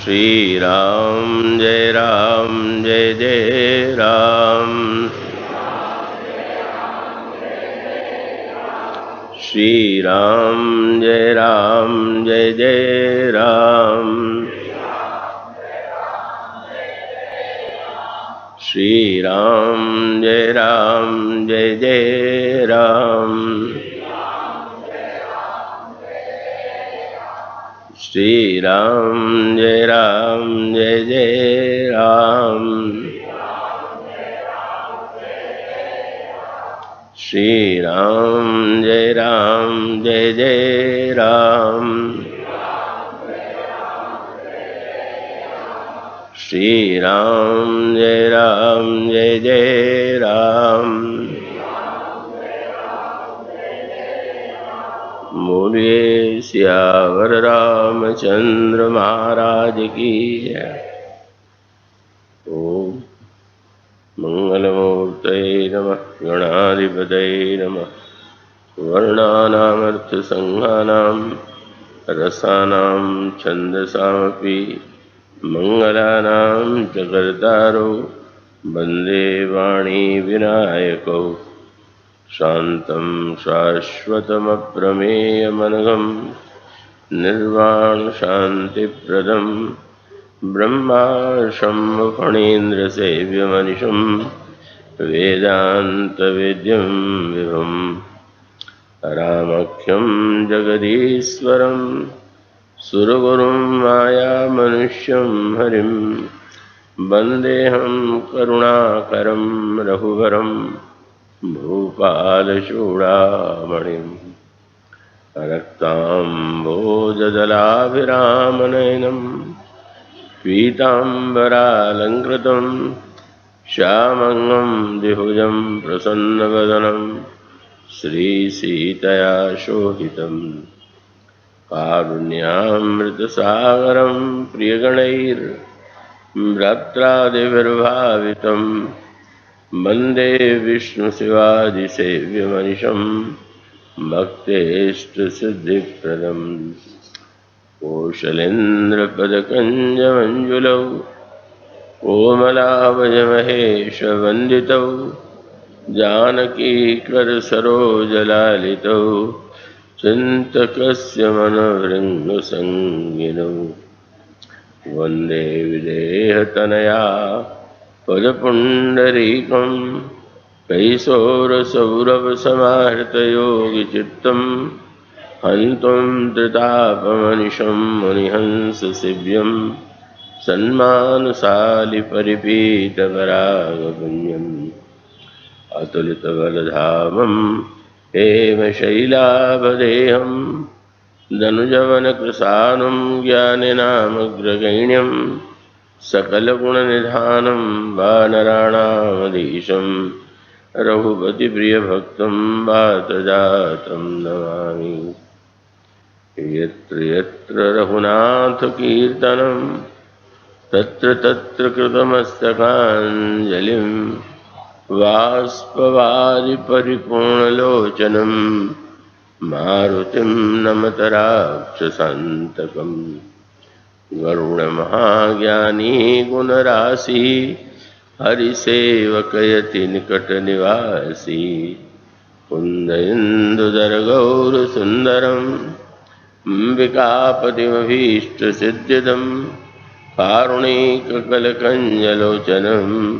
श्री राम जय जय राम। श्री राम जय जय राम। श्री राम जय जय राम। श्री राम जय जय राम। श्री राम जय जय राम। श्री राम जय जय राम। बोलिए सियावर रामचंद्र महाराज की जय। ओम मंगलमूर्तये नमः। गणाधिपतये नमः। वर्णानामर्थसंज्ञानां रसानां छन्दसामपि मंगलानां च कर्तारो वन्दे वाणी विनायकौ। शान्तं शाश्वतमप्रमेयमनघं निर्वाणशान्तिप्रदं ब्रह्माशम्भुफणीन्द्रसेव्यमनिशं वेदान्तवेद्यं विभुं रामख्यं जगदीश्वरं सुरगुरुं मायामनुष्यं हरिं वन्देऽहं करुणाकरं रघुवरं भूपालचूडामणिं। रक्ताम्भोजदलाभिरामनयनं पीताम्बरालङ्कृतं श्यामङ्गं द्विभुजं प्रसन्नवदनं श्रीसीतया शोभितं। कारुण्यामृतसागरं प्रियगणैर्भ्रात्रादिभिर्भावितं वन्दे विष्णुशिवादिसेव्यमनिशं भक्तेष्टसिद्धिप्रदम्। कोशलेन्द्रपदकञ्जमञ्जुलौ कोमलावयमहेशवन्दितौ जानकीकरसरोजलालितौ चिन्तकस्य मनोभृङ्गसंगिनौ। वन्दे विदेहतनया पदपुण्डरीकं कैशोरसौरभसमाहृतयोगिचित्तं हन्तं त्रितापमनिशं मुनिहंससेव्यं सन्मानशालिपरिपीतपरागपुण्यम्। अतुलितबलधामं हेमशैलाभदेहं दनुजवनकृशानं ज्ञानिनामग्रगण्यं सकलगुणनिधानं वानराणामधीशं रघुपतिप्रियभक्तं वातजातं नमामि। यत्र यत्र रघुनाथकीर्तनं तत्र तत्र कृतमस्तकाञ्जलिं बाष्पवारिपरिपूर्णलोचनं मारुतिं नमत राक्षसान्तकम्। गरुडमहाज्ञानी गुणराशि हरिसेवकयति निकटनिवासी। कुन्द-इन्दुधरगौरसुन्दरम् अम्बिकापतिमभीष्टसिद्धिदं कारुणिककलकञ्जलोचनं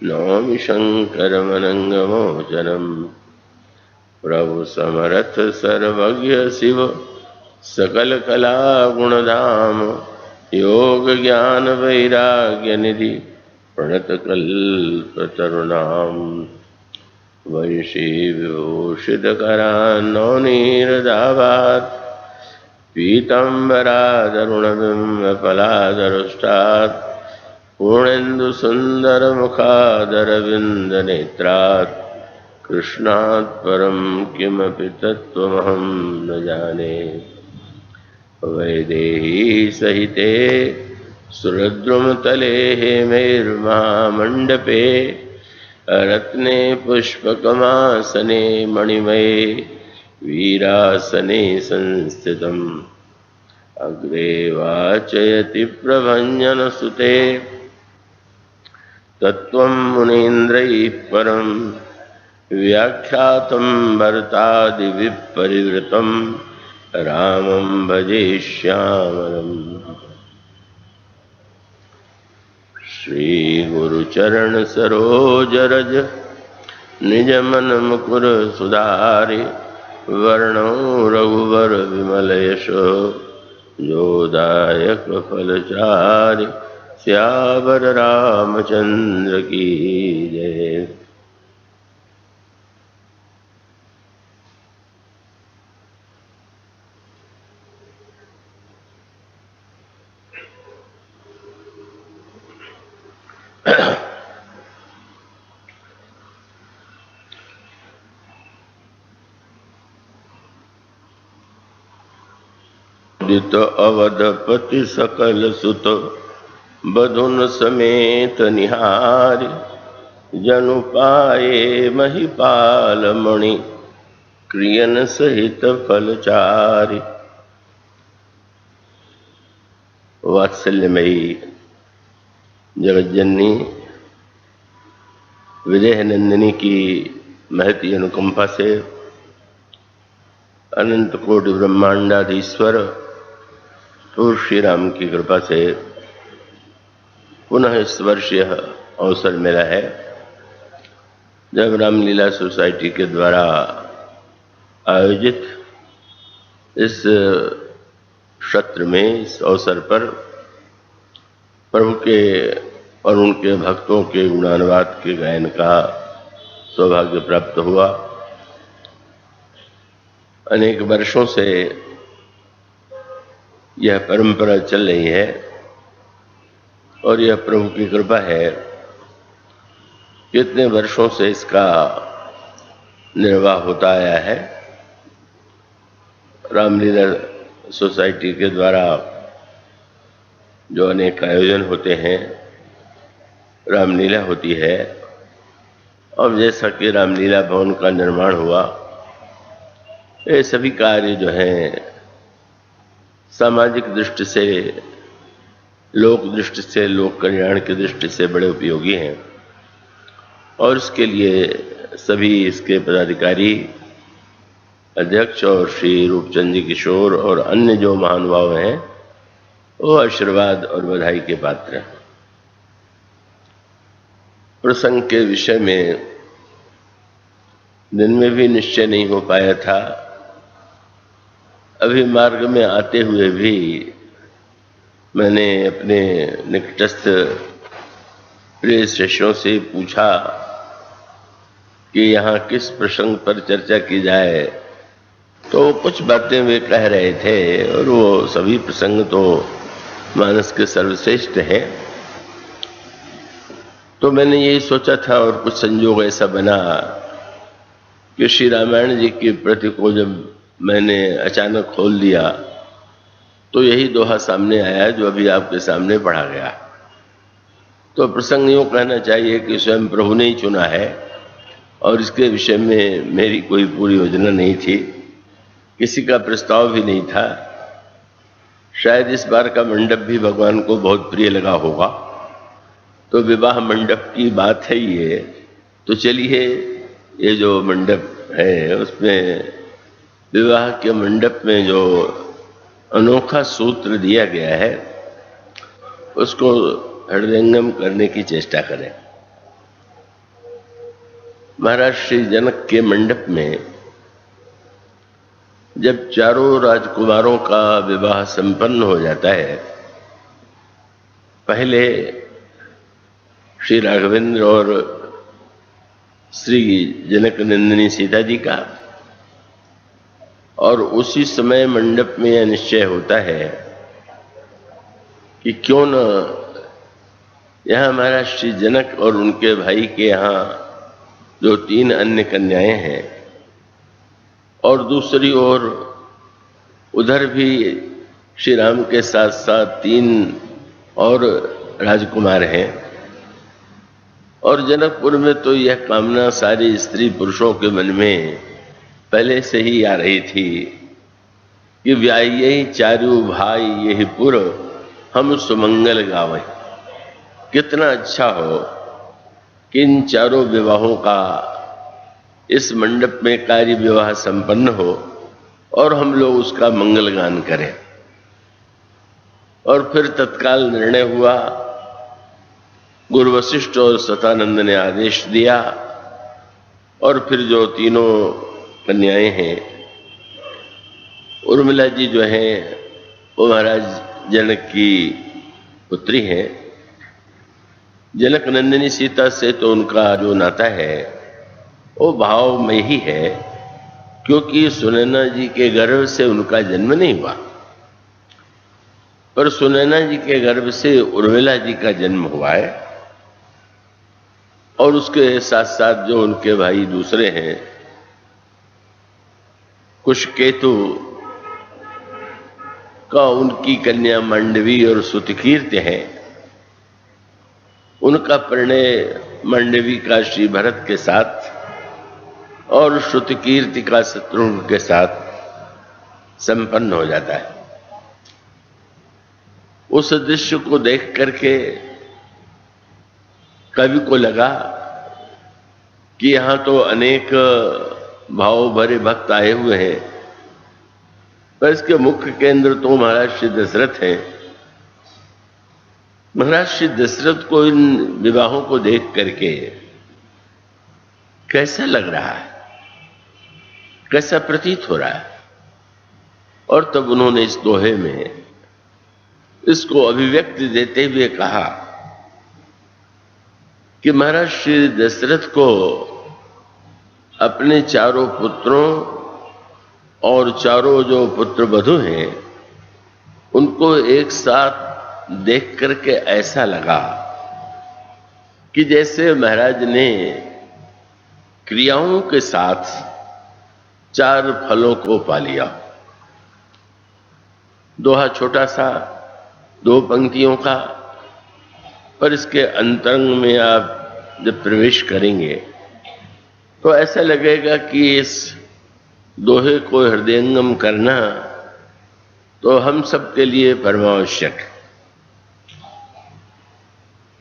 नौमि शङ्करमनङ्गमोचनं। प्रभु समर्थ सर्वज्ञ शिव सकलकलागुणधाम योग ज्ञान वैराग्य निधि प्रणतकल्पतरुणां। वंशी विभूषितकरान्नवनीरदाभात् पीताम्बरादरुणबिम्बफलादरुष्टात् पूर्णेन्दुसुन्दरमुखादरविन्दनेत्रात् कृष्णात् परं किमपि तत्त्वमहं न जाने। वैदेही सहिते सुरद्रुमतले हेमैर्महामण्डपे रत्ने पुष्पकमासने मणिमये वीरासने संस्थितम्। अग्रे वाचयति प्रभञ्जनसुते तत्त्वं मुनीन्द्रैः परं व्याख्यातं भरतादिभिः परिवृतं रामं भजे श्यामलम्। श्रीगुरुचरण सरोज रज निज मन मुकुर सुधारि वर्णो रघुवर विमल यशो जोदायक फलचारि सियावर रामचंद्र की जय। अवधपति सकल सुत बधुन समेत निहारि जनु पाए महिपाल मणि क्रियन सहित फलचारि। वात्सल्यमयी जगज्जननी विदेह नंदिनी की महती अनुकंपा से अनंत कोटि ब्रह्मांडाधीश्वर तो श्री राम की कृपा से पुनः इस वर्ष यह अवसर मिला है जब रामलीला सोसाइटी के द्वारा आयोजित इस सत्र में, इस अवसर पर प्रभु के और उनके भक्तों के गुणानुवाद के गायन का सौभाग्य प्राप्त हुआ। अनेक वर्षों से यह परंपरा चल रही है और यह प्रभु की कृपा है। कितने वर्षों से इसका निर्वाह होता आया है। रामलीला सोसाइटी के द्वारा जो अनेक आयोजन होते हैं, रामलीला होती है, और जैसा कि रामलीला भवन का निर्माण हुआ, ये सभी कार्य जो हैं सामाजिक दृष्टि से, लोक दृष्टि से, लोक कल्याण की दृष्टि से बड़े उपयोगी हैं और इसके लिए सभी इसके पदाधिकारी, अध्यक्ष और श्री रूपचंद जी किशोर और अन्य जो महानुभाव हैं वो आशीर्वाद और बधाई के पात्र हैं। प्रसंग के विषय में दिन में भी निश्चय नहीं हो पाया था। अभी मार्ग में आते हुए भी मैंने अपने निकटस्थ प्रिय शिष्यों से पूछा कि यहाँ किस प्रसंग पर चर्चा की जाए, तो कुछ बातें वे कह रहे थे और वो सभी प्रसंग तो मानस के सर्वश्रेष्ठ हैं। तो मैंने यही सोचा था और कुछ संयोग ऐसा बना कि श्री रामायण जी की प्रति को जब मैंने अचानक खोल दिया तो यही दोहा सामने आया जो अभी आपके सामने पढ़ा गया। तो प्रसंग यूँ कहना चाहिए कि स्वयं प्रभु ने ही चुना है और इसके विषय में मेरी कोई पूरी योजना नहीं थी, किसी का प्रस्ताव भी नहीं था। शायद इस बार का मंडप भी भगवान को बहुत प्रिय लगा होगा, तो विवाह मंडप की बात है ये। तो चलिए, ये जो मंडप है उसमें विवाह के मंडप में जो अनोखा सूत्र दिया गया है उसको हृदयंगम करने की चेष्टा करें। महाराज श्री जनक के मंडप में जब चारों राजकुमारों का विवाह संपन्न हो जाता है, पहले श्री राघवेंद्र और श्री जनक नंदिनी सीता जी का, और उसी समय मंडप में यह निश्चय होता है कि क्यों न यहाँ महाराज श्री जनक और उनके भाई के यहाँ जो 3 अन्य कन्याएं हैं और दूसरी ओर उधर भी श्री राम के साथ साथ 3 और राजकुमार हैं। और जनकपुर में तो यह कामना सारी स्त्री पुरुषों के मन में पहले से ही आ रही थी कि व्यायी चारु भाई यही पुर हम सुमंगल गावें। कितना अच्छा हो कि इन चारों विवाहों का इस मंडप में कार्य विवाह संपन्न हो और हम लोग उसका मंगल गान करें। और फिर तत्काल निर्णय हुआ, गुरु वशिष्ठ और सतानंद ने आदेश दिया और फिर जो तीनों कन्याएं हैं, उर्मिला जी जो हैं वो महाराज जनक की पुत्री हैं। जनक नंदिनी सीता से तो उनका जो नाता है वो भावमय ही है, क्योंकि सुनैना जी के गर्भ से उनका जन्म नहीं हुआ, पर सुनैना जी के गर्भ से उर्मिला जी का जन्म हुआ है। और उसके साथ साथ जो उनके भाई दूसरे हैं, कुशकेतु का उनकी कन्या मांडवी और सुतकीर्ति है। उनका परिणय मांडवी का श्री भरत के साथ और श्रुतकीर्ति का शत्रुघ्न के साथ संपन्न हो जाता है। उस दृश्य को देख करके कवि को लगा कि यहां तो अनेक भाव भरे भक्त आए हुए हैं, पर इसके मुख्य केंद्र तो महाराज श्री दशरथ हैं। महाराज श्री दशरथ को इन विवाहों को देख करके कैसा लग रहा है, कैसा प्रतीत हो रहा है। और तब उन्होंने इस दोहे में इसको अभिव्यक्ति देते हुए कहा कि महाराज श्री दशरथ को अपने चारों पुत्रों और चारों जो पुत्र वधू हैं उनको एक साथ देख करके ऐसा लगा कि जैसे महाराज ने क्रियाओं के साथ चार फलों को पा लिया। दोहा छोटा सा, दो पंक्तियों का, पर इसके अंतरंग में आप जब प्रवेश करेंगे तो ऐसा लगेगा कि इस दोहे को हृदयंगम करना तो हम सबके लिए परमावश्यक है।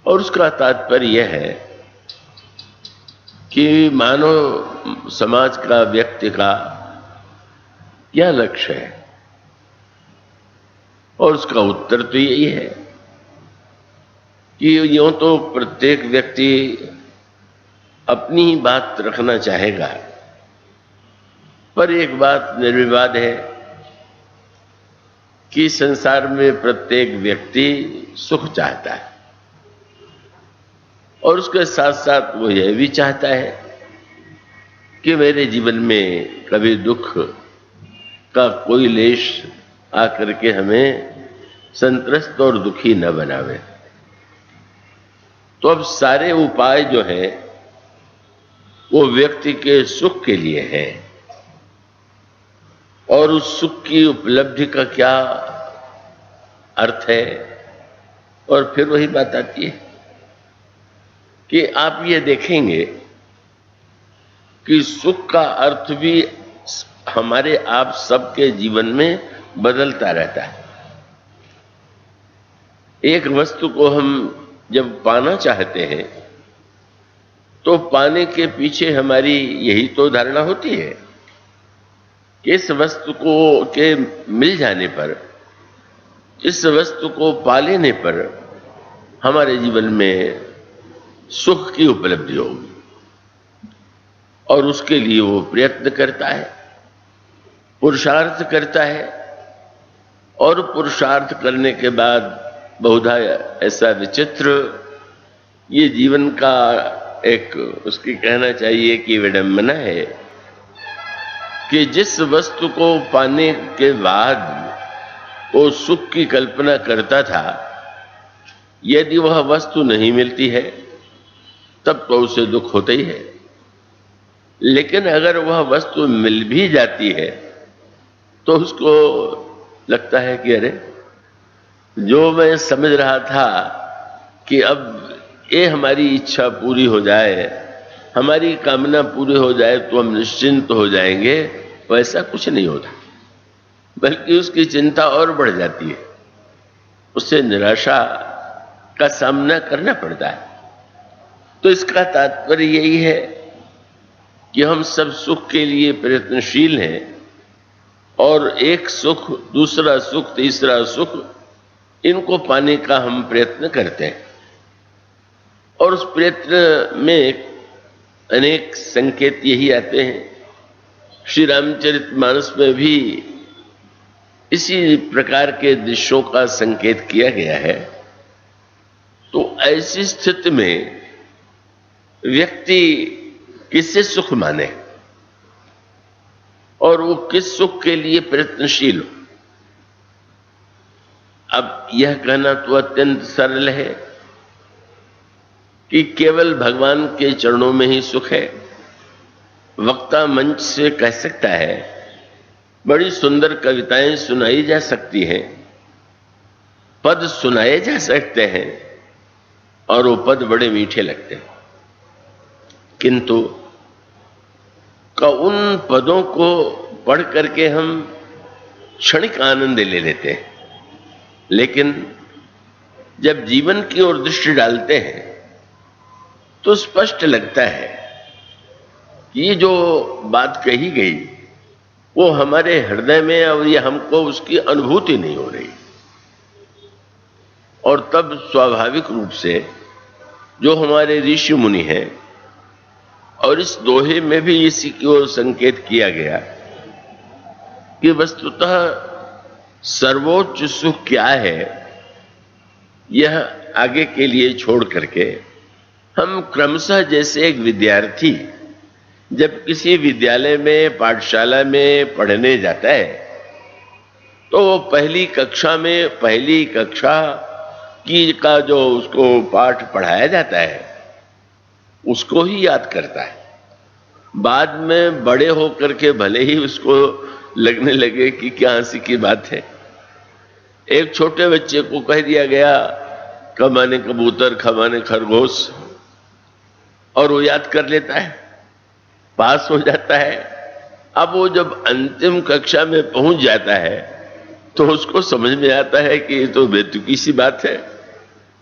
और उसका तात्पर्य यह है कि मानव समाज का, व्यक्ति का क्या लक्ष्य है, और उसका उत्तर तो यही है कि यूं तो प्रत्येक व्यक्ति अपनी ही बात रखना चाहेगा, पर एक बात निर्विवाद है कि संसार में प्रत्येक व्यक्ति सुख चाहता है और उसके साथ साथ वो यह भी चाहता है कि मेरे जीवन में कभी दुख का कोई लेश आकर के हमें संत्रस्त और दुखी न बनावे। तो अब सारे उपाय जो हैं वो व्यक्ति के सुख के लिए है, और उस सुख की उपलब्धि का क्या अर्थ है। और फिर वही बात आती है कि आप ये देखेंगे कि सुख का अर्थ भी हमारे आप सबके जीवन में बदलता रहता है। एक वस्तु को हम जब पाना चाहते हैं तो पाने के पीछे हमारी यही तो धारणा होती है कि इस वस्तु को के मिल जाने पर, इस वस्तु को पा लेने पर हमारे जीवन में सुख की उपलब्धि होगी, और उसके लिए वो प्रयत्न करता है, पुरुषार्थ करता है। और पुरुषार्थ करने के बाद बहुधा ऐसा विचित्र ये जीवन का एक, उसकी कहना चाहिए कि विडंबना है कि जिस वस्तु को पाने के बाद वो सुख की कल्पना करता था, यदि वह वस्तु नहीं मिलती है तब तो उसे दुख होता ही है। लेकिन अगर वह वस्तु मिल भी जाती है तो उसको लगता है कि अरे, जो मैं समझ रहा था कि अब ये हमारी इच्छा पूरी हो जाए, हमारी कामना पूरी हो जाए तो हम निश्चिंत हो जाएंगे, वैसा कुछ नहीं होता। बल्कि उसकी चिंता और बढ़ जाती है, उससे निराशा का सामना करना पड़ता है। तो इसका तात्पर्य यही है कि हम सब सुख के लिए प्रयत्नशील हैं और एक सुख, दूसरा सुख, तीसरा सुख, इनको पाने का हम प्रयत्न करते हैं। और उस प्रयत्न में अनेक संकेत यही आते हैं। श्री रामचरितमानस में भी इसी प्रकार के दृश्यों का संकेत किया गया है। तो ऐसी स्थिति में व्यक्ति किससे सुख माने और वो किस सुख के लिए प्रयत्नशील हो। अब यह कहना तो अत्यंत सरल है कि केवल भगवान के चरणों में ही सुख है। वक्ता मंच से कह सकता है, बड़ी सुंदर कविताएं सुनाई जा सकती हैं, पद सुनाए जा सकते हैं और वो पद बड़े मीठे लगते हैं, किंतु उन पदों को पढ़ करके हम क्षणिक आनंद ले लेते हैं, लेकिन जब जीवन की ओर दृष्टि डालते हैं तो स्पष्ट लगता है कि ये जो बात कही गई वो हमारे हृदय में, और ये हमको उसकी अनुभूति नहीं हो रही। और तब स्वाभाविक रूप से जो हमारे ऋषि मुनि हैं, और इस दोहे में भी इसी की ओर संकेत किया गया कि वस्तुतः सर्वोच्च सुख क्या है, यह आगे के लिए छोड़ करके हम क्रमशः, जैसे एक विद्यार्थी जब किसी विद्यालय में, पाठशाला में पढ़ने जाता है तो वो पहली कक्षा की का जो उसको पाठ पढ़ाया जाता है उसको ही याद करता है। बाद में बड़े होकर के भले ही उसको लगने लगे कि क्या हंसी की बात है। एक छोटे बच्चे को कह दिया गया कमाने कबूतर खमाने खरगोश, और वो याद कर लेता है, पास हो जाता है। अब वो जब अंतिम कक्षा में पहुंच जाता है तो उसको समझ में आता है कि ये तो बेतुकी सी बात है,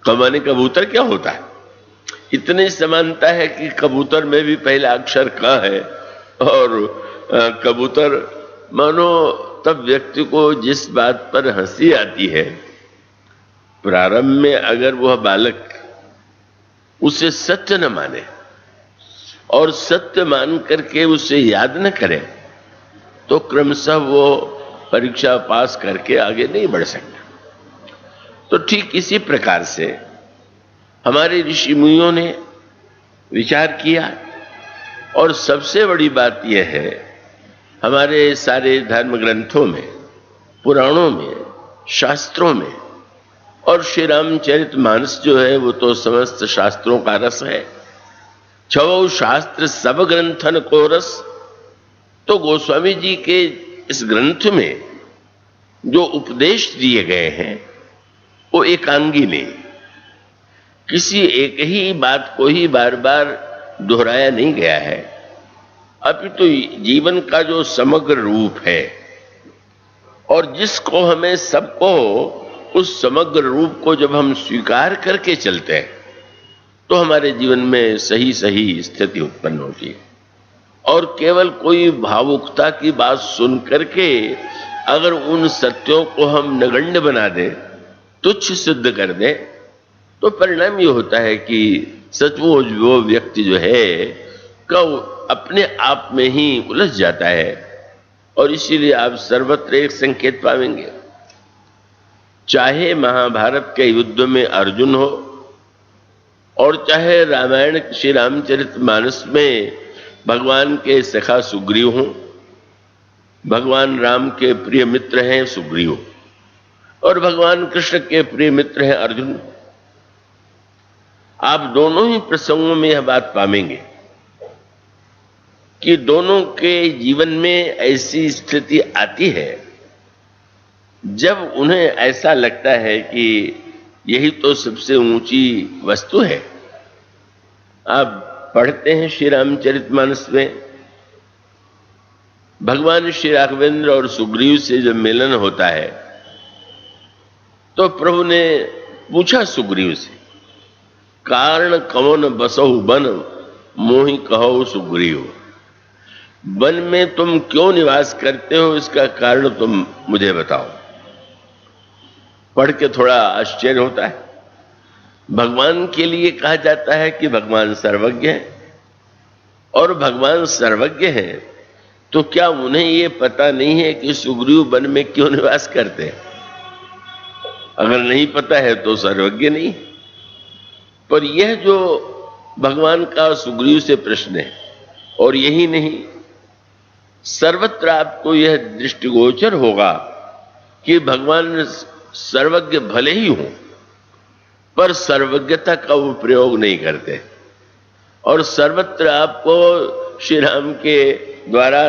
कमाने कबूतर क्या होता है। इतनी समानता है कि कबूतर में भी पहला अक्षर क है और कबूतर, मानो तब व्यक्ति को जिस बात पर हंसी आती है, प्रारंभ में अगर वह बालक उसे सत्य न माने और सत्य मान करके उसे याद न करे तो क्रमशः वो परीक्षा पास करके आगे नहीं बढ़ सकता। तो ठीक इसी प्रकार से हमारे ऋषि मुनियों ने विचार किया, और सबसे बड़ी बात यह है, हमारे सारे धर्म ग्रंथों में, पुराणों में, शास्त्रों में, और श्री रामचरितमानस जो है वो तो समस्त शास्त्रों का रस है। छवौ शास्त्र सब ग्रंथन को रस। तो गोस्वामी जी के इस ग्रंथ में जो उपदेश दिए गए हैं वो एकांगी नहीं, किसी एक ही बात को ही बार बार दोहराया नहीं गया है, अपितु जीवन का जो समग्र रूप है, और जिसको हमें सबको उस समग्र रूप को जब हम स्वीकार करके चलते हैं तो हमारे जीवन में सही सही स्थिति उत्पन्न होती है। और केवल कोई भावुकता की बात सुन करके अगर उन सत्यों को हम नगण्य बना दें, तुच्छ सिद्ध कर दें, तो परिणाम ये होता है कि सचमुच वो व्यक्ति जो है अपने आप में ही उलझ जाता है। और इसीलिए आप सर्वत्र एक संकेत पाएंगे, चाहे महाभारत के युद्ध में अर्जुन हो और चाहे रामायण श्री रामचरितमानस में भगवान के सखा सुग्रीव हों, भगवान राम के प्रिय मित्र हैं सुग्रीव, और भगवान कृष्ण के प्रिय मित्र हैं अर्जुन। आप दोनों ही प्रसंगों में यह बात पाएंगे कि दोनों के जीवन में ऐसी स्थिति आती है जब उन्हें ऐसा लगता है कि यही तो सबसे ऊंची वस्तु है। आप पढ़ते हैं श्री रामचरितमानस में, भगवान श्री राघवेंद्र और सुग्रीव से जब मिलन होता है तो प्रभु ने पूछा सुग्रीव से, कारण कौन बसहु बन मोहि कहो सुग्रीव, वन में तुम क्यों निवास करते हो, इसका कारण तुम मुझे बताओ। पढ़ के थोड़ा आश्चर्य होता है। भगवान के लिए कहा जाता है कि भगवान सर्वज्ञ है, और भगवान सर्वज्ञ है तो क्या उन्हें यह पता नहीं है कि सुग्रीव वन में क्यों निवास करते हैं? अगर नहीं पता है तो सर्वज्ञ नहीं। पर यह जो भगवान का सुग्रीव से प्रश्न है, और यही नहीं, सर्वत्र आपको यह दृष्टिगोचर होगा कि भगवान सर्वज्ञ भले ही हो, पर सर्वज्ञता का वो प्रयोग नहीं करते। और सर्वत्र आपको श्री राम के द्वारा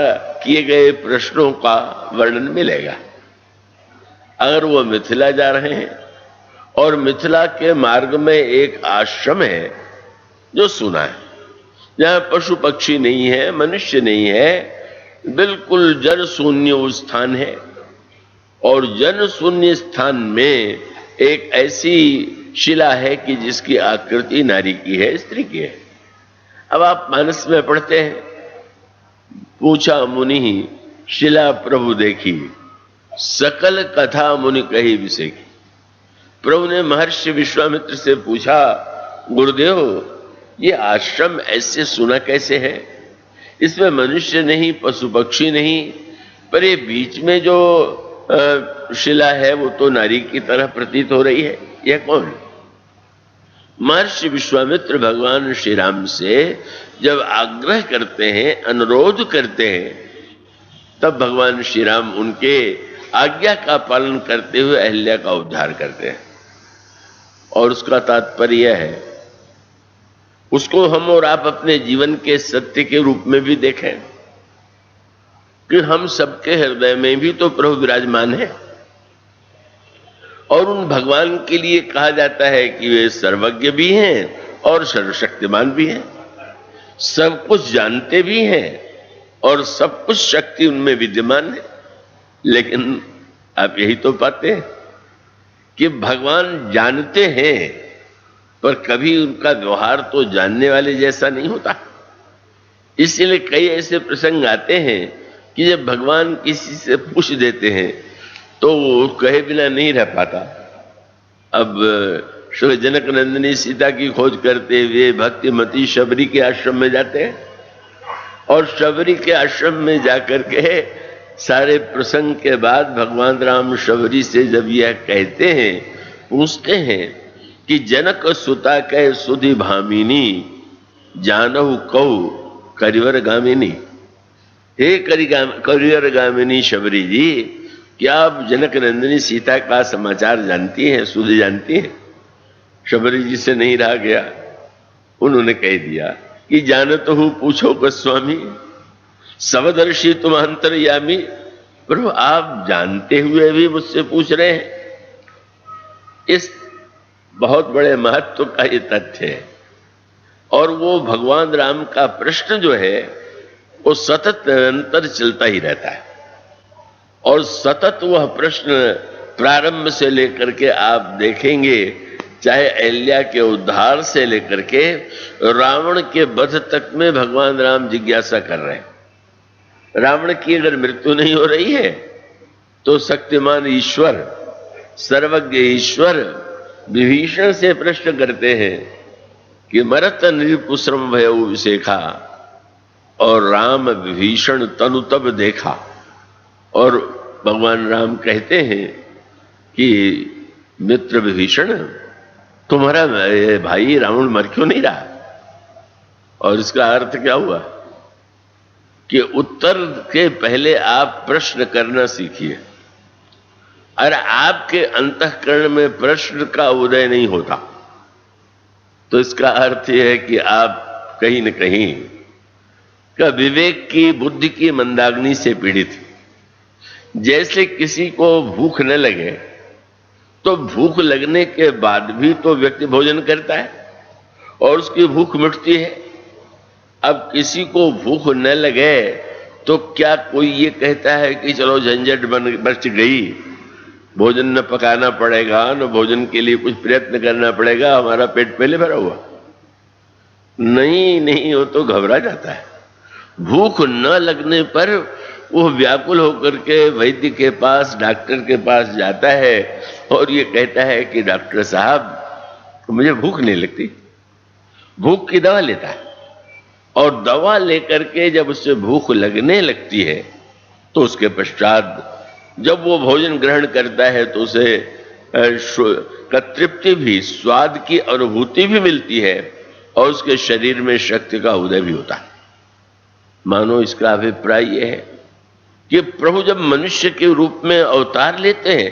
किए गए प्रश्नों का वर्णन मिलेगा। अगर वो मिथिला जा रहे हैं और मिथिला के मार्ग में एक आश्रम है जो सुना है, जहां पशु पक्षी नहीं है, मनुष्य नहीं है, बिल्कुल जन शून्य वो स्थान है, और जन शून्य स्थान में एक ऐसी शिला है कि जिसकी आकृति नारी की है, स्त्री की है। अब आप मानस में पढ़ते हैं, पूछा मुनि शिला प्रभु देखी, सकल कथा मुनि कही विसेखी। प्रभु ने महर्षि विश्वामित्र से पूछा, गुरुदेव ये आश्रम ऐसे सुना कैसे है? इसमें मनुष्य नहीं, पशु पक्षी नहीं, पर ये बीच में जो शिला है वो तो नारी की तरह प्रतीत हो रही है, यह कौन है? महर्षि विश्वामित्र भगवान श्री राम से जब आग्रह करते हैं, अनुरोध करते हैं, तब भगवान श्री राम उनके आज्ञा का पालन करते हुए अहिल्या का उद्धार करते हैं। और उसका तात्पर्य है, उसको हम और आप अपने जीवन के सत्य के रूप में भी देखें कि हम सबके हृदय में भी तो प्रभु विराजमान है। और उन भगवान के लिए कहा जाता है कि वे सर्वज्ञ भी हैं और सर्वशक्तिमान भी हैं, सब कुछ जानते भी हैं और सब कुछ शक्ति उनमें विद्यमान है। लेकिन आप यही तो पाते हैं कि भगवान जानते हैं, पर कभी उनका व्यवहार तो जानने वाले जैसा नहीं होता। इसलिए कई ऐसे प्रसंग आते हैं कि जब भगवान किसी से पूछ देते हैं तो वो कहे बिना नहीं रह पाता। अब श्री जनक नंदिनी सीता की खोज करते हुए भक्तिमती शबरी के आश्रम में जाते हैं, और शबरी के आश्रम में जाकर के सारे प्रसंग के बाद भगवान राम शबरी से जब यह कहते हैं, पूछते हैं कि जनक सुता कह सुधि भामिनी, जानहु कहु करिवर गामिनी। हे करिवर गामिनी शबरी जी, क्या आप जनक नंदिनी सीता का समाचार जानती हैं, सुधि जानती हैं? शबरी जी से नहीं रहा गया, उन्होंने कह दिया कि जानत हूं पूछो गोस्वामी, सवदर्शी तुम अंतर्यामी। प्रभु आप जानते हुए भी मुझसे पूछ रहे हैं। इस बहुत बड़े महत्व का ये तथ्य है। और वो भगवान राम का प्रश्न जो है वो सतत निरंतर चलता ही रहता है, और सतत वह प्रश्न प्रारंभ से लेकर के आप देखेंगे, चाहे अहिल्या के उद्धार से लेकर के रावण के वध तक में भगवान राम जिज्ञासा कर रहे हैं। रावण की अगर मृत्यु नहीं हो रही है तो शक्तिमान ईश्वर, सर्वज्ञ ईश्वर विभीषण से प्रश्न करते हैं कि मरत नृपुश्रम भयउ विशेखा, और राम विभीषण तनु तब देखा। और भगवान राम कहते हैं कि मित्र विभीषण, तुम्हारा भाई रावण मर क्यों नहीं रहा? और इसका अर्थ क्या हुआ कि उत्तर के पहले आप प्रश्न करना सीखिए। और आपके अंतःकरण में प्रश्न का उदय नहीं होता तो इसका अर्थ यह है कि आप कहीं न कहीं का विवेक की, बुद्धि की मंदाग्नि से पीड़ित। जैसे किसी को भूख न लगे तो भूख लगने के बाद भी तो व्यक्ति भोजन करता है और उसकी भूख मिटती है। अब किसी को भूख न लगे तो क्या कोई ये कहता है कि चलो झंझट बच गई, भोजन न पकाना पड़ेगा, न भोजन के लिए कुछ प्रयत्न करना पड़ेगा, हमारा पेट पहले भरा हुआ? नहीं नहीं, वो तो घबरा जाता है। भूख न लगने पर वो व्याकुल होकर के वैद्य के पास, डॉक्टर के पास जाता है और ये कहता है कि डॉक्टर साहब मुझे भूख नहीं लगती। भूख की दवा लेता है और दवा लेकर के जब उससे भूख लगने लगती है तो उसके पश्चात जब वो भोजन ग्रहण करता है तो उसे तृप्ति भी, स्वाद की अनुभूति भी मिलती है और उसके शरीर में शक्ति का उदय भी होता है। मानो इसका अभिप्राय यह है कि प्रभु जब मनुष्य के रूप में अवतार लेते हैं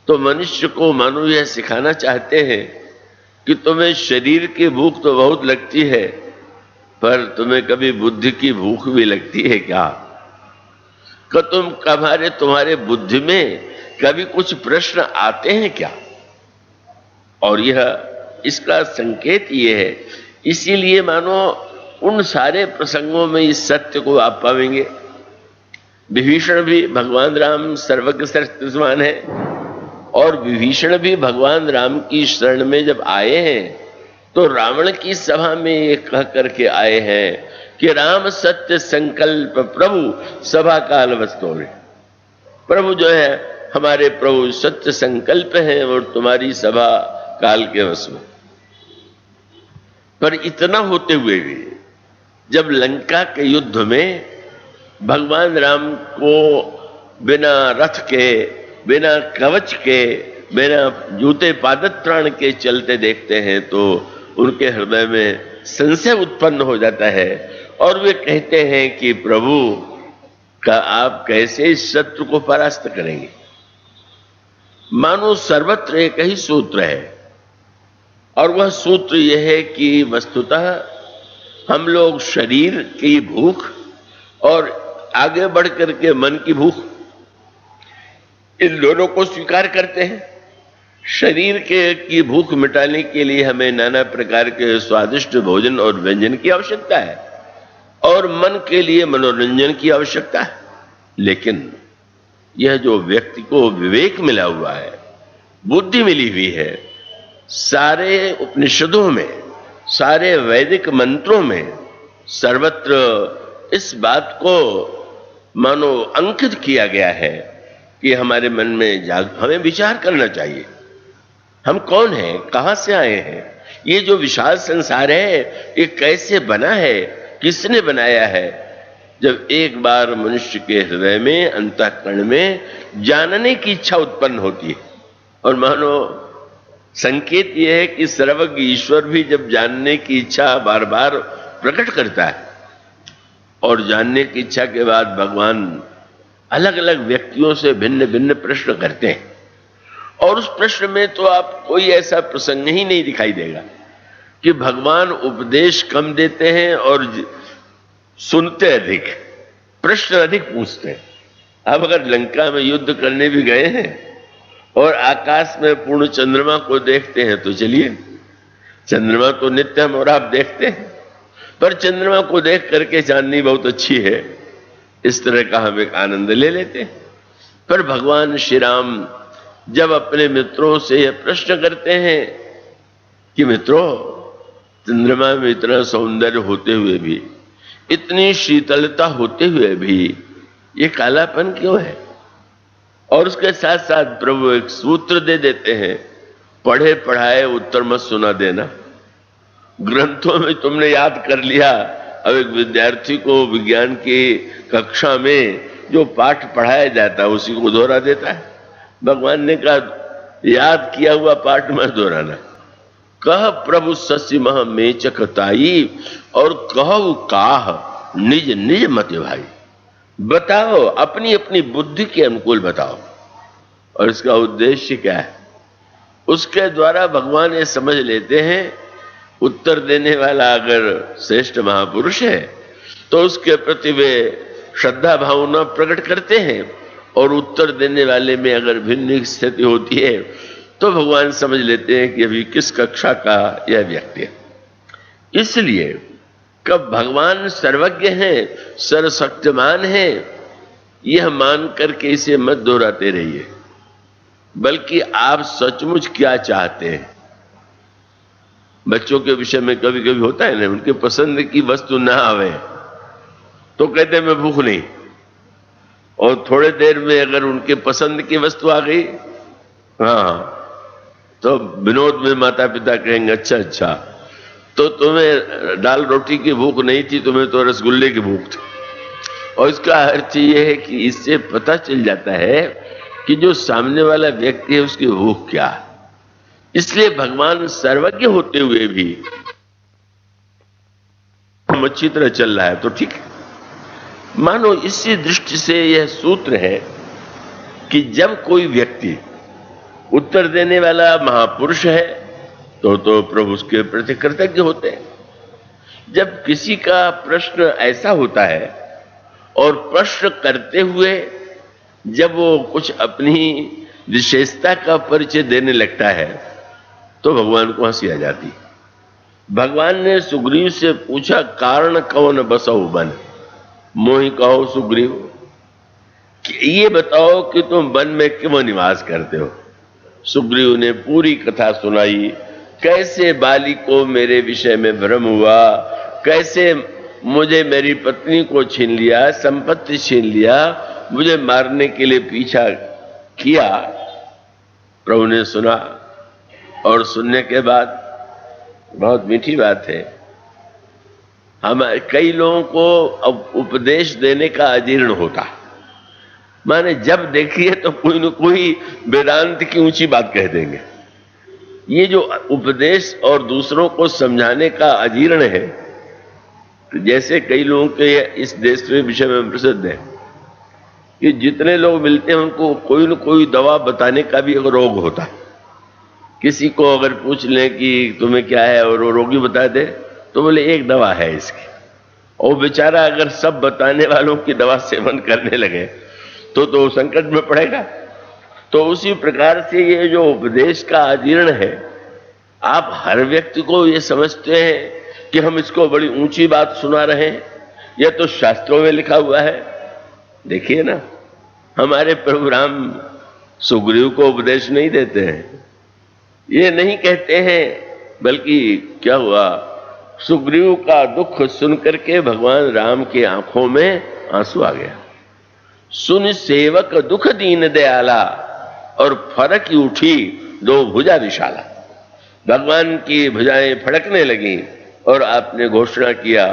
तो मनुष्य को मानो यह सिखाना चाहते हैं कि तुम्हें शरीर की भूख तो बहुत लगती है, पर तुम्हें कभी बुद्धि की भूख भी लगती है क्या? कि तुम्हारे बुद्धि में कभी कुछ प्रश्न आते हैं क्या? और यह इसका संकेत ये है। इसीलिए मानो उन सारे प्रसंगों में इस सत्य को आप पाएंगे। विभीषण भी भगवान राम सर्वज्ञ शक्तिमान है और विभीषण भी भगवान राम की शरण में जब आए हैं तो रावण की सभा में ये कह करके आए हैं कि राम सत्य संकल्प प्रभु सभा काल वस्तोरे। प्रभु जो है हमारे प्रभु सत्य संकल्प हैं और तुम्हारी सभा काल के वश में। पर इतना होते हुए भी जब लंका के युद्ध में भगवान राम को बिना रथ के, बिना कवच के, बिना जूते पादत्राण के चलते देखते हैं तो उनके हृदय में संशय उत्पन्न हो जाता है और वे कहते हैं कि प्रभु का आप कैसे इस शत्रु को परास्त करेंगे? मानो सर्वत्र एक ही सूत्र है और वह सूत्र यह है कि वस्तुतः हम लोग शरीर की भूख और आगे बढ़ करके मन की भूख, इन दोनों को स्वीकार करते हैं। शरीर की भूख मिटाने के लिए हमें नाना प्रकार के स्वादिष्ट भोजन और व्यंजन की आवश्यकता है और मन के लिए मनोरंजन की आवश्यकता है। लेकिन यह जो व्यक्ति को विवेक मिला हुआ है, बुद्धि मिली हुई है, सारे उपनिषदों में, सारे वैदिक मंत्रों में सर्वत्र इस बात को मानो अंकित किया गया है कि हमारे मन में हमें विचार करना चाहिए। हम कौन हैं, कहां से आए हैं, ये जो विशाल संसार है ये कैसे बना है, किसने बनाया है? जब एक बार मनुष्य के हृदय में, अंतःकरण में जानने की इच्छा उत्पन्न होती है और मानो संकेत यह है कि सर्वज्ञ ईश्वर भी जब जानने की इच्छा बार बार प्रकट करता है और जानने की इच्छा के बाद भगवान अलग अलग व्यक्तियों से भिन्न भिन्न प्रश्न करते हैं और उस प्रश्न में तो आप कोई ऐसा प्रसंग ही नहीं दिखाई देगा कि भगवान उपदेश कम देते हैं और सुनते अधिक, प्रश्न अधिक पूछते हैं। अब अगर लंका में युद्ध करने भी गए हैं और आकाश में पूर्ण चंद्रमा को देखते हैं तो चलिए, चंद्रमा तो नित्य हम और आप देखते हैं, पर चंद्रमा को देख करके चांदनी बहुत अच्छी है, इस तरह का हम एक आनंद ले लेते हैं। पर भगवान श्री राम जब अपने मित्रों से यह प्रश्न करते हैं कि मित्रों, चंद्रमा में इतना सौंदर्य होते हुए भी, इतनी शीतलता होते हुए भी ये कालापन क्यों है? और उसके साथ साथ प्रभु एक सूत्र दे देते हैं, पढ़े पढ़ाए उत्तर मत सुना देना। ग्रंथों में तुमने याद कर लिया, अब एक विद्यार्थी को विज्ञान की कक्षा में जो पाठ पढ़ाया जाता है उसी को दोहरा देता है। भगवान ने कहा याद किया हुआ पाठ मत दोहराना। कह प्रभु सस्य मह मेचकताई और कहो काह निज निज मत भाई। बताओ, अपनी अपनी बुद्धि के अनुकूल बताओ। और इसका उद्देश्य क्या है? उसके द्वारा भगवान ये समझ लेते हैं, उत्तर देने वाला अगर श्रेष्ठ महापुरुष है तो उसके प्रति वे श्रद्धा भावना प्रकट करते हैं और उत्तर देने वाले में अगर भिन्न स्थिति होती है तो भगवान समझ लेते हैं कि अभी किस कक्षा का यह व्यक्ति है। इसलिए कब भगवान सर्वज्ञ हैं, सर्वशक्तिमान हैं, यह मान करके इसे मत दोहराते रहिए, बल्कि आप सचमुच क्या चाहते हैं। बच्चों के विषय में कभी कभी होता है ना, उनके पसंद की वस्तु ना आवे तो कहते मैं भूख नहीं, और थोड़े देर में अगर उनके पसंद की वस्तु आ गई, हाँ, तो विनोद में माता पिता कहेंगे अच्छा अच्छा, तो तुम्हें दाल रोटी की भूख नहीं थी, तुम्हें तो रसगुल्ले की भूख थी। और इसका अर्थ यह है कि इससे पता चल जाता है कि जो सामने वाला व्यक्ति है उसकी भूख क्या है। इसलिए भगवान सर्वज्ञ होते हुए भी हम अच्छी तरह चल रहा है तो ठीक है। मानो इसी दृष्टि से यह सूत्र है कि जब कोई व्यक्ति उत्तर देने वाला महापुरुष है तो प्रभु उसके प्रति कृतज्ञ होते हैं। जब किसी का प्रश्न ऐसा होता है और प्रश्न करते हुए जब वो कुछ अपनी विशेषता का परिचय देने लगता है तो भगवान को हंसी आ जाती। भगवान ने सुग्रीव से पूछा, कारण कौन बसौ बन, मोहि कहो सुग्रीव, ये बताओ कि तुम वन में क्यों निवास करते हो। सुग्रीव ने पूरी कथा सुनाई, कैसे बाली को मेरे विषय में भ्रम हुआ, कैसे मुझे मेरी पत्नी को छीन लिया, संपत्ति छीन लिया, मुझे मारने के लिए पीछा किया। प्रभु ने सुना, और सुनने के बाद बहुत मीठी बात है, हम कई लोगों को उपदेश देने का अजीर्ण होता, माने जब देखिए तो कोई न कोई वेदांत की ऊंची बात कह देंगे। ये जो उपदेश और दूसरों को समझाने का अजीर्ण है, तो जैसे कई लोगों के इस देश में विषय में प्रसिद्ध है कि जितने लोग मिलते हैं उनको कोई न कोई दवा बताने का भी एक रोग होता है। किसी को अगर पूछ लें कि तुम्हें क्या है और वो रोगी बता दे तो बोले एक दवा है इसकी, और बेचारा अगर सब बताने वालों की दवा सेवन करने लगे तो संकट में पड़ेगा। तो उसी प्रकार से ये जो उपदेश का अजीर्ण है, आप हर व्यक्ति को ये समझते हैं कि हम इसको बड़ी ऊंची बात सुना रहे हैं, यह तो शास्त्रों में लिखा हुआ है। देखिए ना, हमारे प्रभु राम सुग्रीव को उपदेश नहीं देते हैं, ये नहीं कहते हैं, बल्कि क्या हुआ, सुग्रीव का दुख सुनकर के भगवान राम की आंखों में आंसू आ गया। सुन सेवक दुख दीन दयाला, और फरक उठी दो भुजा विशाला। भगवान की भुजाएं फड़कने लगी और आपने घोषणा किया,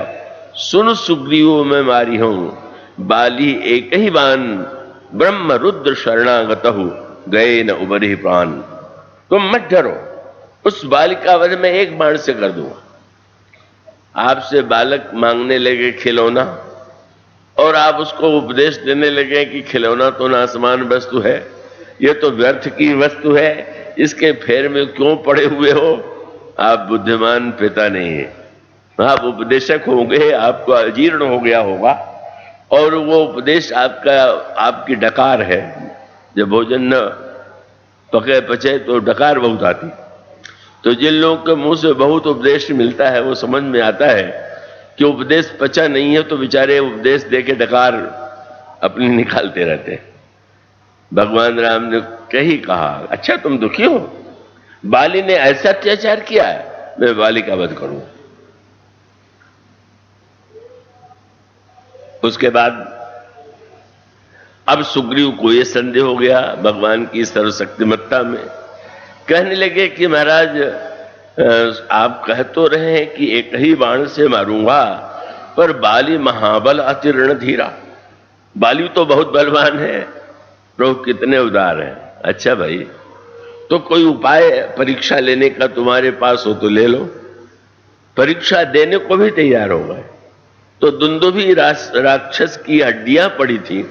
सुन सुग्रीव मैं मारी हूं, बाली एक ही बान, ब्रह्म रुद्र शरणागतहु, गए न उबरी प्राण। तुम मत डरो, उस बालिका वध में एक बाण से कर दूंगा। आपसे बालक मांगने लगे खिलौना, और आप उसको उपदेश देने लगे कि खिलौना तो नासमान वस्तु है, यह तो व्यर्थ की वस्तु है, इसके फेर में क्यों पड़े हुए हो। आप बुद्धिमान पिता नहीं है, आप उपदेशक होंगे, आपको अजीर्ण हो गया होगा, और वो उपदेश आपकी डकार है। जब भोजन न पके पचे तो डकार बहुत आती। तो जिन लोगों के मुंह से बहुत उपदेश मिलता है वो समझ में आता है कि उपदेश पचा नहीं है, तो बेचारे उपदेश देके डकार अपनी निकालते रहते हैं। भगवान राम ने कही कहा, अच्छा तुम दुखी हो, बाली ने ऐसा अत्याचार किया है, मैं बाली का वध करूं। उसके बाद अब सुग्रीव को यह संदेह हो गया भगवान की सर्वशक्तिमत्ता में। कहने लगे कि महाराज, आप कह तो रहे हैं कि एक ही बाण से मारूंगा, पर बाली महाबल अति रणधीरा। बाली तो बहुत बलवान है, प्रभु कितने उदार हैं। अच्छा भाई, तो कोई उपाय परीक्षा लेने का तुम्हारे पास हो तो ले लो। परीक्षा देने को भी तैयार हो गए। तो दुंदुभी राक्षस की हड्डियां पड़ी थी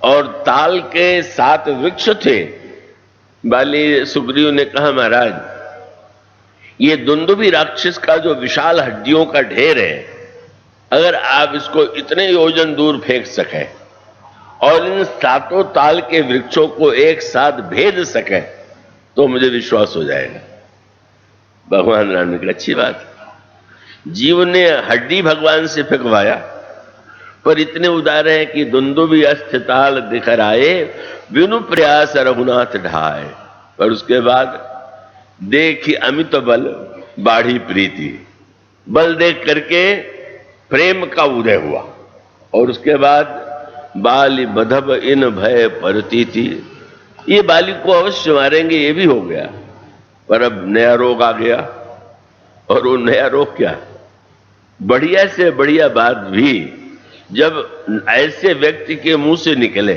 और ताल के 7 वृक्ष थे। बाली सुग्रीव ने कहा, महाराज ये दुंदुभी राक्षस का जो विशाल हड्डियों का ढेर है, अगर आप इसको इतने योजन दूर फेंक सके और इन 7 ताल के वृक्षों को एक साथ भेद सके तो मुझे विश्वास हो जाएगा। भगवान राम ने कहा, अच्छी बात, जीव ने हड्डी भगवान से फेंकवाया, पर इतने उदार हैं कि दुंदुभि अस्थिताल दिखराए, बिनु प्रयास रघुनाथ ढाए। पर उसके बाद देखी अमित बल बाढ़ी प्रीति, बल देख करके प्रेम का उदय हुआ। और उसके बाद बाली बधब इन भय परती थी, ये बाली को अवश्य मारेंगे, ये भी हो गया। पर अब नया रोग आ गया, और वो नया रोग क्या? बढ़िया से बढ़िया बात भी जब ऐसे व्यक्ति के मुंह से निकले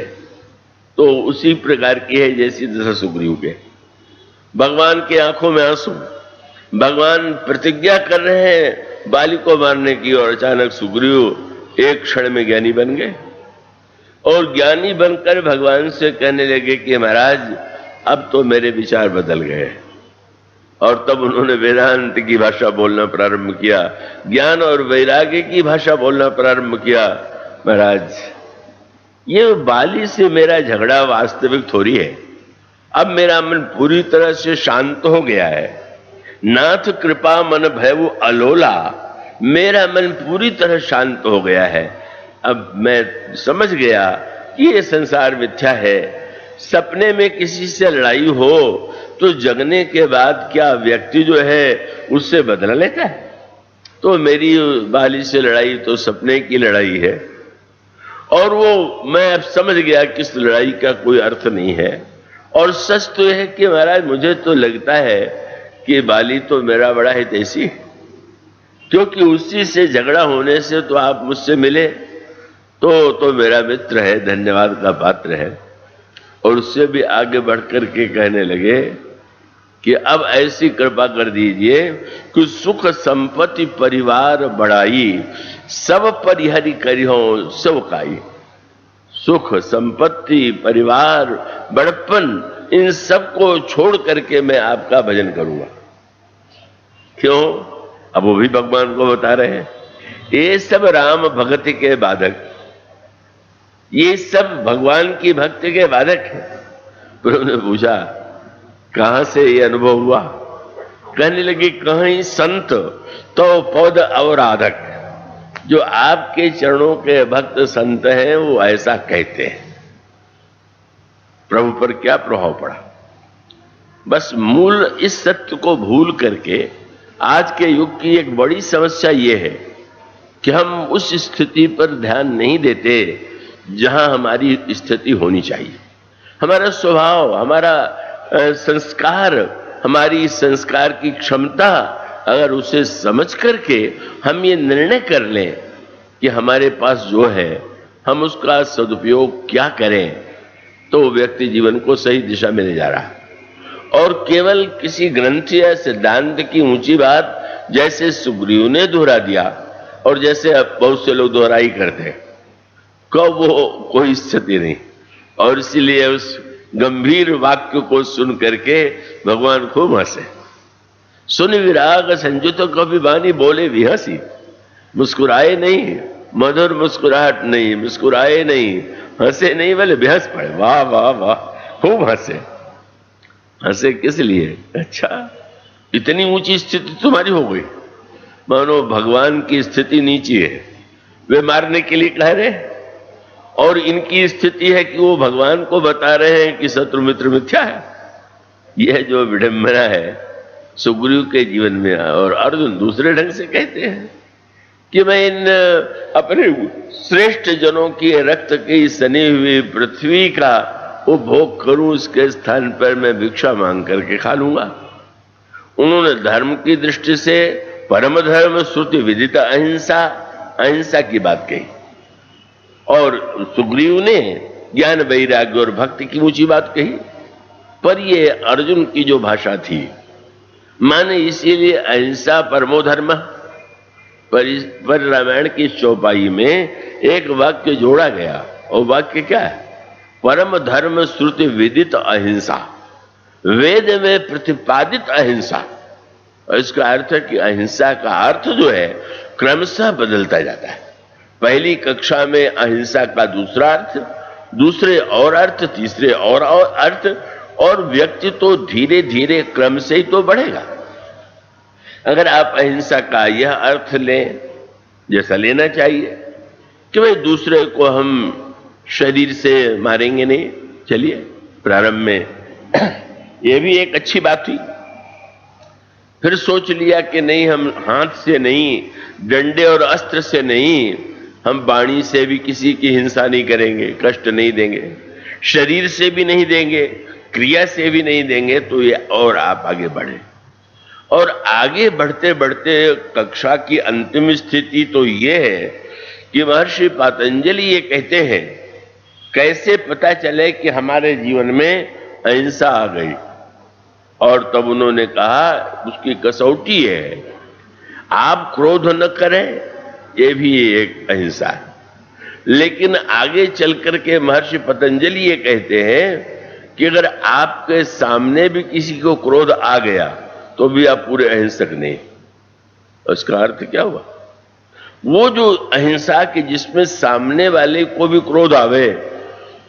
तो उसी प्रकार की है जैसी दशा सुग्रीव के। भगवान की आंखों में आंसू, भगवान प्रतिज्ञा कर रहे हैं बाली को मारने की, और अचानक सुग्रीव एक क्षण में ज्ञानी बन गए। और ज्ञानी बनकर भगवान से कहने लगे कि महाराज अब तो मेरे विचार बदल गए। और तब उन्होंने वेदांत की भाषा बोलना प्रारंभ किया, ज्ञान और वैराग्य की भाषा बोलना प्रारंभ किया। महाराज ये बाली से मेरा झगड़ा वास्तविक थोड़ी है, अब मेरा मन पूरी तरह से शांत हो गया है। नाथ कृपा मन भयउ अलोला, मेरा मन पूरी तरह शांत हो गया है। अब मैं समझ गया कि ये संसार मिथ्या है। सपने में किसी से लड़ाई हो तो जगने के बाद क्या व्यक्ति जो है उससे बदला लेता है? तो मेरी बाली से लड़ाई तो सपने की लड़ाई है, और वो मैं अब समझ गया कि इस लड़ाई का कोई अर्थ नहीं है। और सच तो यह है कि महाराज मुझे तो लगता है कि बाली तो मेरा बड़ा हितैषी, क्योंकि उसी से झगड़ा होने से तो आप मुझसे मिले, तो मेरा मित्र है, धन्यवाद का पात्र है। और उससे भी आगे बढ़कर के कहने लगे कि अब ऐसी कृपा कर दीजिए कि सुख संपत्ति परिवार बढ़ाई, सब परिहरि करिहो सब काई। सुख संपत्ति परिवार बड़प्पन इन सब को छोड़ करके मैं आपका भजन करूंगा। क्यों? अब वो भी भगवान को बता रहे हैं, ये सब राम भक्ति के बाधक, ये सब भगवान की भक्ति के बाधक है। पर उन्होंने पूछा कहां से ये अनुभव हुआ? कहने लगे कहीं संत तो पौध अवराधक, जो आपके चरणों के भक्त संत हैं वो ऐसा कहते हैं। प्रभु पर क्या प्रभाव पड़ा? बस मूल इस सत्य को भूल करके आज के युग की एक बड़ी समस्या ये है कि हम उस स्थिति पर ध्यान नहीं देते जहां हमारी स्थिति होनी चाहिए। हमारा स्वभाव, हमारा संस्कार, हमारी संस्कार की क्षमता, अगर उसे समझ करके हम ये निर्णय कर लें कि हमारे पास जो है हम उसका सदुपयोग क्या करें, तो व्यक्ति जीवन को सही दिशा में ले जा रहा है। और केवल किसी ग्रंथ या सिद्धांत की ऊंची बात जैसे सुग्रीव ने दोहरा दिया, और जैसे अब बहुत से लोग दोहराई करते हैं, कब वो कोई स्थिति नहीं। और इसीलिए उस गंभीर वाक्य को सुन करके भगवान खूब हंसे। सुन विराग संयुत कवि बानी बोले विहसी, मुस्कुराए नहीं, मधुर मुस्कुराहट नहीं, मुस्कुराए नहीं, हंसे नहीं, बोले बेहस पड़े। वाह वाह वाह, खूब हंसे। हंसे किस लिए? अच्छा इतनी ऊंची स्थिति तुम्हारी हो गई, मानो भगवान की स्थिति नीची है, वे मारने के लिए कह रहे हैं। और इनकी स्थिति है कि वो भगवान को बता रहे हैं कि शत्रु मित्र मिथ्या है। यह जो विडंबना है सुग्रीव के जीवन में। और अर्जुन दूसरे ढंग से कहते हैं कि मैं इन अपने श्रेष्ठ जनों की रक्त की सनी हुई पृथ्वी का उपभोग करूं, इसके स्थान पर मैं भिक्षा मांग करके खा लूंगा। उन्होंने धर्म की दृष्टि से परम धर्म श्रुति विदित अहिंसा, अहिंसा की बात कही, और सुग्रीव ने ज्ञान वैराग्य और भक्ति की ऊंची बात कही। पर ये अर्जुन की जो भाषा थी, माने इसीलिए अहिंसा परमो धर्म, पर रामायण की चौपाई में एक वाक्य जोड़ा गया, और वाक्य क्या है? परम धर्म श्रुति विदित अहिंसा, वेद में प्रतिपादित अहिंसा। और इसका अर्थ है कि अहिंसा का अर्थ जो है क्रमशः बदलता जाता है। पहली कक्षा में अहिंसा का दूसरा अर्थ, दूसरे और अर्थ, तीसरे और अर्थ, और व्यक्ति तो धीरे धीरे क्रम से ही तो बढ़ेगा। अगर आप अहिंसा का यह अर्थ लें, जैसा लेना चाहिए कि भाई दूसरे को हम शरीर से मारेंगे नहीं, चलिए प्रारंभ में यह भी एक अच्छी बात हुई। फिर सोच लिया कि नहीं, हम हाथ से नहीं, डंडे और अस्त्र से नहीं, हम वाणी से भी किसी की हिंसा नहीं करेंगे, कष्ट नहीं देंगे, शरीर से भी नहीं देंगे, क्रिया से भी नहीं देंगे। तो ये और आप आगे बढ़े, और आगे बढ़ते बढ़ते कक्षा की अंतिम स्थिति तो ये है कि महर्षि पतंजलि ये कहते हैं, कैसे पता चले कि हमारे जीवन में अहिंसा आ गई। और तब उन्होंने कहा उसकी कसौटी है, आप क्रोध न करें, ये भी एक अहिंसा है। लेकिन आगे चल करके महर्षि पतंजलि ये कहते हैं कि अगर आपके सामने भी किसी को क्रोध आ गया तो भी आप पूरे अहिंसक नहीं। उसका अर्थ क्या हुआ? वो जो अहिंसा की जिसमें सामने वाले को भी क्रोध आवे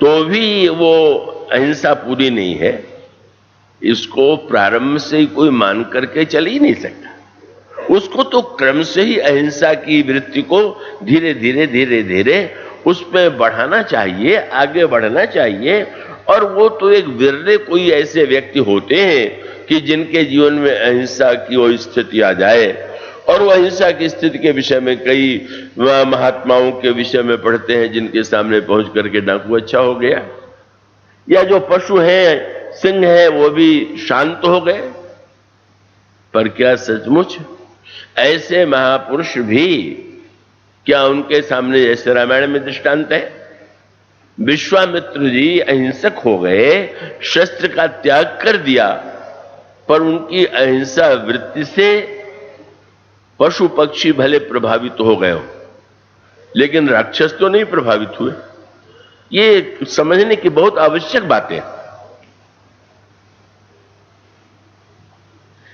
तो भी वो अहिंसा पूरी नहीं है, इसको प्रारंभ से ही कोई मान करके चल ही नहीं सकता। उसको तो क्रम से ही अहिंसा की वृत्ति को धीरे धीरे धीरे धीरे उसमें बढ़ाना चाहिए, आगे बढ़ना चाहिए। और वो तो एक विरले कोई ऐसे व्यक्ति होते हैं कि जिनके जीवन में अहिंसा की वो स्थिति आ जाए। और वो अहिंसा की स्थिति के विषय में कई महात्माओं के विषय में पढ़ते हैं, जिनके सामने पहुंच करके डाकू अच्छा हो गया, या जो पशु हैं, सिंह है, वो भी शांत हो गए। पर क्या सचमुच ऐसे महापुरुष भी, क्या उनके सामने जैसे रामायण में दृष्टांत है, विश्वामित्र जी अहिंसक हो गए, शस्त्र का त्याग कर दिया, पर उनकी अहिंसा वृत्ति से पशु पक्षी भले प्रभावित हो गए हो, लेकिन राक्षस तो नहीं प्रभावित हुए। ये समझने की बहुत आवश्यक बात है।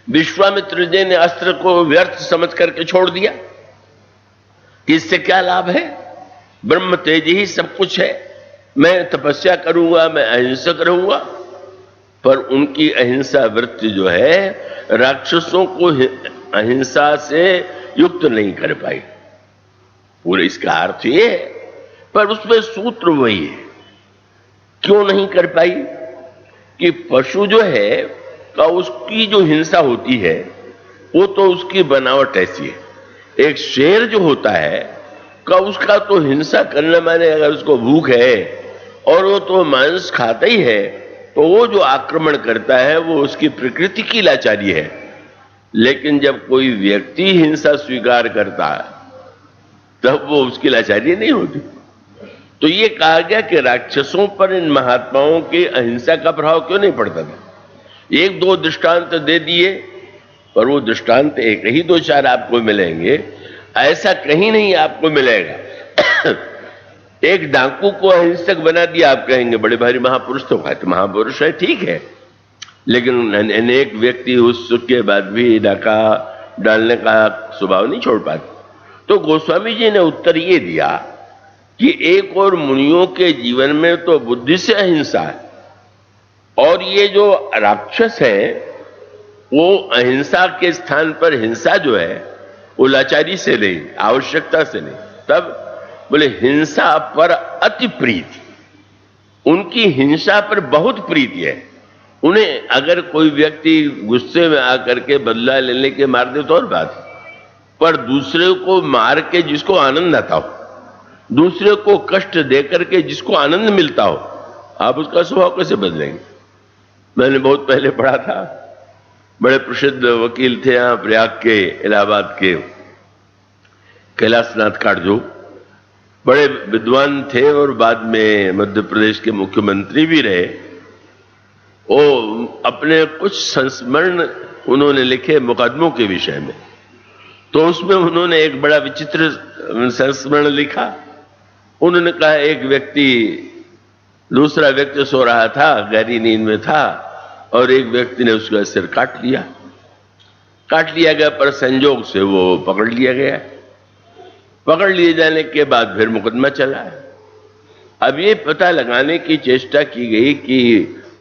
विश्वामित्र जी ने अस्त्र को व्यर्थ समझ करके छोड़ दिया कि इससे क्या लाभ है, ब्रह्म तेज ही सब कुछ है, मैं तपस्या करूंगा, मैं अहिंसक रहूंगा। पर उनकी अहिंसा वृत्ति जो है राक्षसों को अहिंसा से युक्त नहीं कर पाई। पूरे इसका अर्थ ये है, पर उसमें सूत्र वही है। क्यों नहीं कर पाई? कि पशु जो है का उसकी जो हिंसा होती है वो तो उसकी बनावट ऐसी है। एक शेर जो होता है का उसका तो हिंसा करने माने, अगर उसको भूख है और वो तो मांस खाता ही है, तो वो जो आक्रमण करता है वो उसकी प्रकृति की लाचारी है। लेकिन जब कोई व्यक्ति हिंसा स्वीकार करता है तब वो उसकी लाचारी नहीं होती। तो ये कहा गया कि राक्षसों पर इन महात्माओं की अहिंसा का प्रभाव क्यों नहीं पड़ता था। एक दो दृष्टांत दे दिए, पर वो दृष्टांत एक ही दो चार आपको मिलेंगे, ऐसा कहीं नहीं आपको मिलेगा। एक डाकू को अहिंसक बना दिया, आप कहेंगे बड़े भारी महापुरुष तो कहते महापुरुष है, ठीक है, लेकिन अनेक व्यक्ति उसके बाद भी डाका डालने का स्वभाव नहीं छोड़ पाते। तो गोस्वामी जी ने उत्तर ये दिया कि एक और मुनियों के जीवन में तो बुद्धि से अहिंसा है, और ये जो राक्षस है वो अहिंसा के स्थान पर हिंसा जो है वो लाचारी से नहीं, आवश्यकता से नहीं। तब बोले हिंसा पर अति प्रीति, उनकी हिंसा पर बहुत प्रीति है। उन्हें अगर कोई व्यक्ति गुस्से में आकर के बदला लेने के मार दे तो और बात, पर दूसरे को मार के जिसको आनंद आता हो, दूसरे को कष्ट देकर के जिसको आनंद मिलता हो, आप उसका स्वभाव कैसे बदलेंगे? मैंने बहुत पहले पढ़ा था, बड़े प्रसिद्ध वकील थे यहां प्रयाग के, इलाहाबाद के, कैलाशनाथ काटजू, बड़े विद्वान थे और बाद में मध्य प्रदेश के मुख्यमंत्री भी रहे। वो अपने कुछ संस्मरण उन्होंने लिखे मुकदमों के विषय में, तो उसमें उन्होंने एक बड़ा विचित्र संस्मरण लिखा। उन्होंने कहा एक व्यक्ति, दूसरा व्यक्ति सो रहा था, गहरी नींद में था, और एक व्यक्ति ने उसका सिर काट लिया गया, पर संजोग से वो पकड़ लिया गया। पकड़ लिए जाने के बाद फिर मुकदमा चला है। अब ये पता लगाने की चेष्टा की गई कि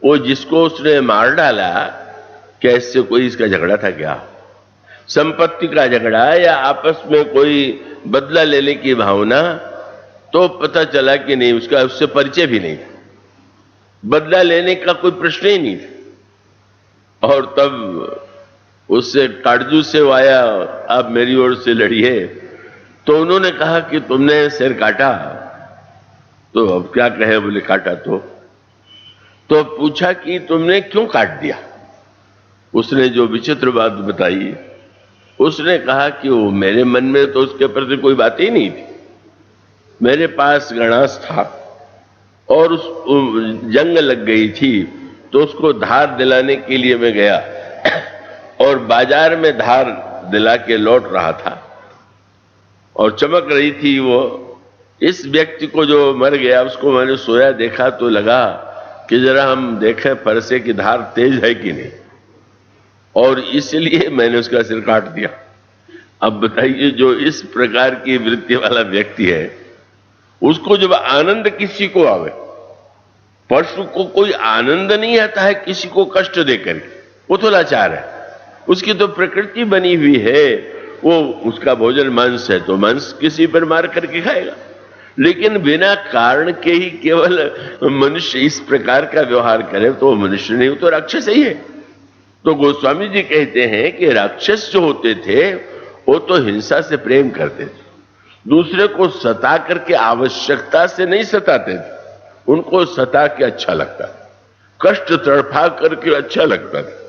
वो जिसको उसने मार डाला, क्या इससे कोई इसका झगड़ा था क्या? संपत्ति का झगड़ा या आपस में कोई बदला लेने की भावना, तो पता चला कि नहीं, उसका उससे परिचय भी नहीं, बदला लेने का कोई प्रश्न ही नहीं था। और तब उससे काटजू से आया, आप मेरी ओर से लड़िए। तो उन्होंने कहा कि तुमने सिर काटा, तो अब क्या कहे, बोले काटा तो पूछा कि तुमने क्यों काट दिया। उसने जो विचित्र बात बताई, उसने कहा कि वो मेरे मन में तो उसके प्रति कोई बात ही नहीं थी। मेरे पास गणास था और उस जंग लग गई थी, तो उसको धार दिलाने के लिए मैं गया और बाजार में धार दिला के लौट रहा था और चमक रही थी वो। इस व्यक्ति को जो मर गया उसको मैंने सोया देखा तो लगा कि जरा हम देखें फरसे की धार तेज है कि नहीं, और इसलिए मैंने उसका सिर काट दिया। अब बताइए, जो इस प्रकार की वृत्ति वाला व्यक्ति है, उसको जब आनंद किसी को आवे, पशु को कोई आनंद नहीं आता है किसी को कष्ट देकर के, वो तो लाचार है। उसकी तो प्रकृति बनी हुई है, वो उसका भोजन मांस है तो मांस किसी पर मार करके खाएगा, लेकिन बिना कारण के ही केवल मनुष्य इस प्रकार का व्यवहार करे तो वो मनुष्य नहीं, वो तो राक्षस ही है। तो गोस्वामी जी कहते हैं कि राक्षस जो होते थे वो तो हिंसा से प्रेम करते थे, दूसरे को सता करके आवश्यकता से नहीं सताते थे, उनको सता के अच्छा लगता था, कष्ट तड़फा करके अच्छा लगता था।